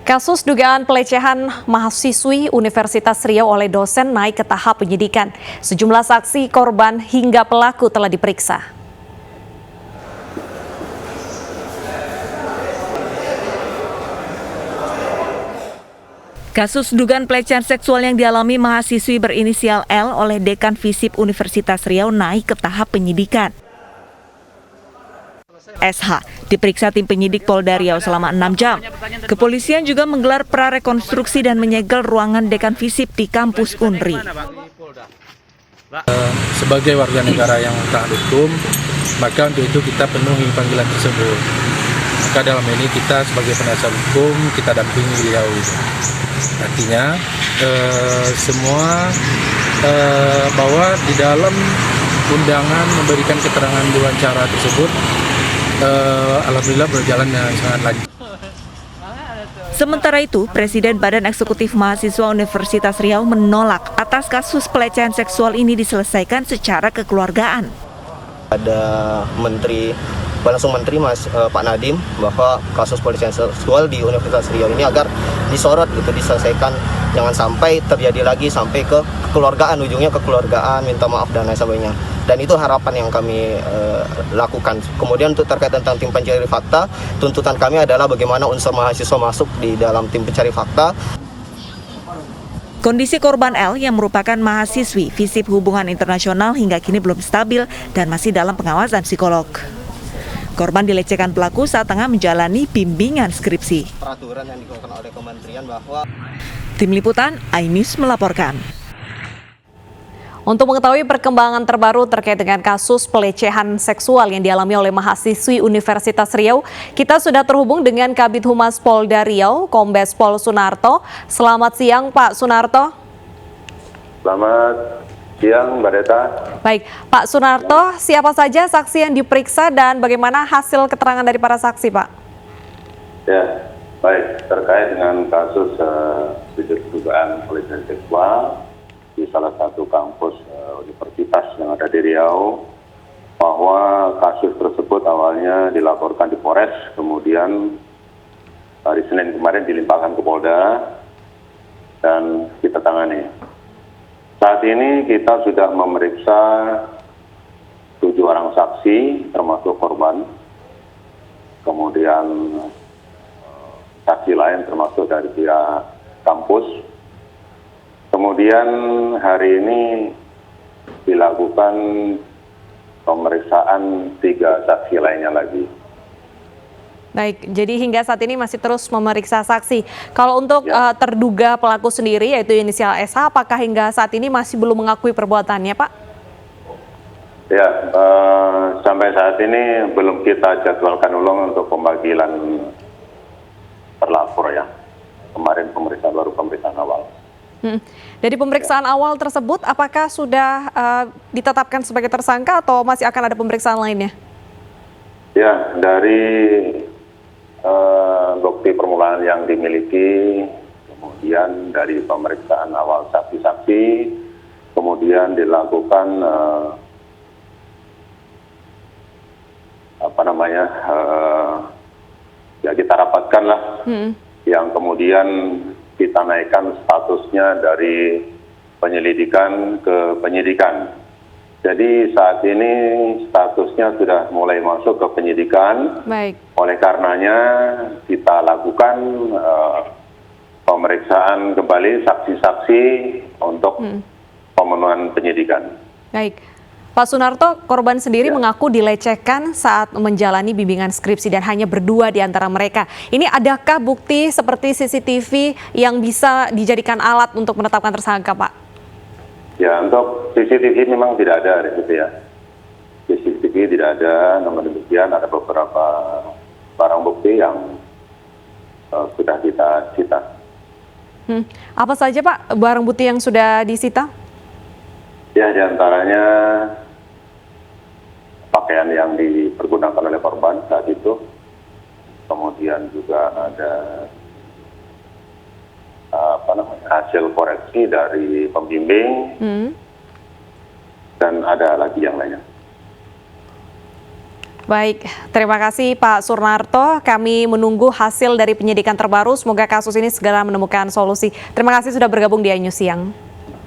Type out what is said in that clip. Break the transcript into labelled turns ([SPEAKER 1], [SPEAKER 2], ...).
[SPEAKER 1] Kasus dugaan pelecehan mahasiswi Universitas Riau oleh dosen naik ke tahap penyidikan. Sejumlah saksi, korban, hingga pelaku telah diperiksa. Kasus dugaan pelecehan seksual yang dialami mahasiswi berinisial L oleh Dekan Visip Universitas Riau naik ke tahap penyidikan. SH diperiksa tim penyidik Polda Riau selama 6 jam. Kepolisian juga menggelar prarekonstruksi dan menyegel ruangan Dekan Visip di kampus Unri.
[SPEAKER 2] Sebagai warga negara yang taat hukum, maka untuk itu kita penuhi panggilan tersebut. Maka dalam ini kita sebagai penasihat hukum, kita dampingi beliau. Artinya semua bahwa di dalam undangan memberikan keterangan diwawancara tersebut, alhamdulillah berjalan dengan sangat lancar.
[SPEAKER 1] Sementara itu, Presiden Badan Eksekutif Mahasiswa Universitas Riau menolak atas kasus pelecehan seksual ini diselesaikan secara kekeluargaan.
[SPEAKER 3] Ada langsung Menteri Pak Nadiem bahwa kasus pelecehan seksual di Universitas Riau ini agar disorot gitu, diselesaikan, jangan sampai terjadi lagi sampai ke kekeluargaan, ujungnya kekeluargaan, minta maaf dan lain sebagainya. Dan itu harapan yang kami lakukan. Kemudian untuk terkait tentang tim pencari fakta, tuntutan kami adalah bagaimana unsur mahasiswa masuk di dalam tim pencari fakta.
[SPEAKER 1] Kondisi korban L yang merupakan mahasiswi Visip Hubungan Internasional hingga kini belum stabil dan masih dalam pengawasan psikolog. Korban dilecehkan pelaku saat tengah menjalani bimbingan skripsi.
[SPEAKER 3] Peraturan yang dikeluarkan oleh kementerian bahwa
[SPEAKER 1] Tim Liputan, iNews melaporkan. Untuk mengetahui perkembangan terbaru terkait dengan kasus pelecehan seksual yang dialami oleh mahasiswi Universitas Riau, kita sudah terhubung dengan Kabid Humas Polda Riau, Kombes Pol Sunarto. Selamat siang, Pak Sunarto.
[SPEAKER 4] Selamat siang, Mbak Deta.
[SPEAKER 1] Baik, Pak Sunarto, siapa saja saksi yang diperiksa dan bagaimana hasil keterangan dari para saksi, Pak?
[SPEAKER 4] Ya, baik. Terkait dengan kasus dugaan pelecehan seksual di salah satu kampus universitas yang ada di Riau, bahwa kasus tersebut awalnya dilaporkan di Polres, kemudian hari Senin kemarin dilimpahkan ke Polda dan kita tangani. Saat ini kita sudah memeriksa 7 orang saksi termasuk korban, kemudian saksi lain termasuk dari pihak kampus. Kemudian hari ini dilakukan pemeriksaan 3 saksi lainnya lagi.
[SPEAKER 1] Baik, jadi hingga saat ini masih terus memeriksa saksi. Kalau untuk terduga pelaku sendiri, yaitu inisial SH, apakah hingga saat ini masih belum mengakui perbuatannya, Pak?
[SPEAKER 4] Ya, sampai saat ini belum kita jadwalkan ulang untuk pemanggilan terlapor ya. Kemarin baru pemeriksaan awal.
[SPEAKER 1] Dari pemeriksaan awal tersebut, apakah sudah ditetapkan sebagai tersangka atau masih akan ada pemeriksaan lainnya?
[SPEAKER 4] Ya, dari bukti permulaan yang dimiliki, kemudian dari pemeriksaan awal saksi-saksi, kemudian dilakukan ya kita rapatkanlah, yang kemudian kita naikkan statusnya dari penyelidikan ke penyidikan. Jadi saat ini statusnya sudah mulai masuk ke penyidikan.
[SPEAKER 1] Baik.
[SPEAKER 4] Oleh karenanya kita lakukan pemeriksaan kembali saksi-saksi untuk pemenuhan penyidikan.
[SPEAKER 1] Baik. Pak Sunarto, korban sendiri mengaku dilecehkan saat menjalani bimbingan skripsi dan hanya berdua di antara mereka. Ini adakah bukti seperti CCTV yang bisa dijadikan alat untuk menetapkan tersangka, Pak?
[SPEAKER 4] Ya, untuk CCTV memang tidak ada di situ ya. CCTV tidak ada, namun demikian ada beberapa barang bukti yang sudah kita sita.
[SPEAKER 1] Apa saja, Pak, barang bukti yang sudah disita?
[SPEAKER 4] Ya, diantaranya pakaian yang dipergunakan oleh korban saat itu, kemudian juga ada hasil koreksi dari pembimbing, dan ada lagi yang lainnya.
[SPEAKER 1] Baik, terima kasih Pak Surnarto. Kami menunggu hasil dari penyidikan terbaru. Semoga kasus ini segera menemukan solusi. Terima kasih sudah bergabung di iNews Siang.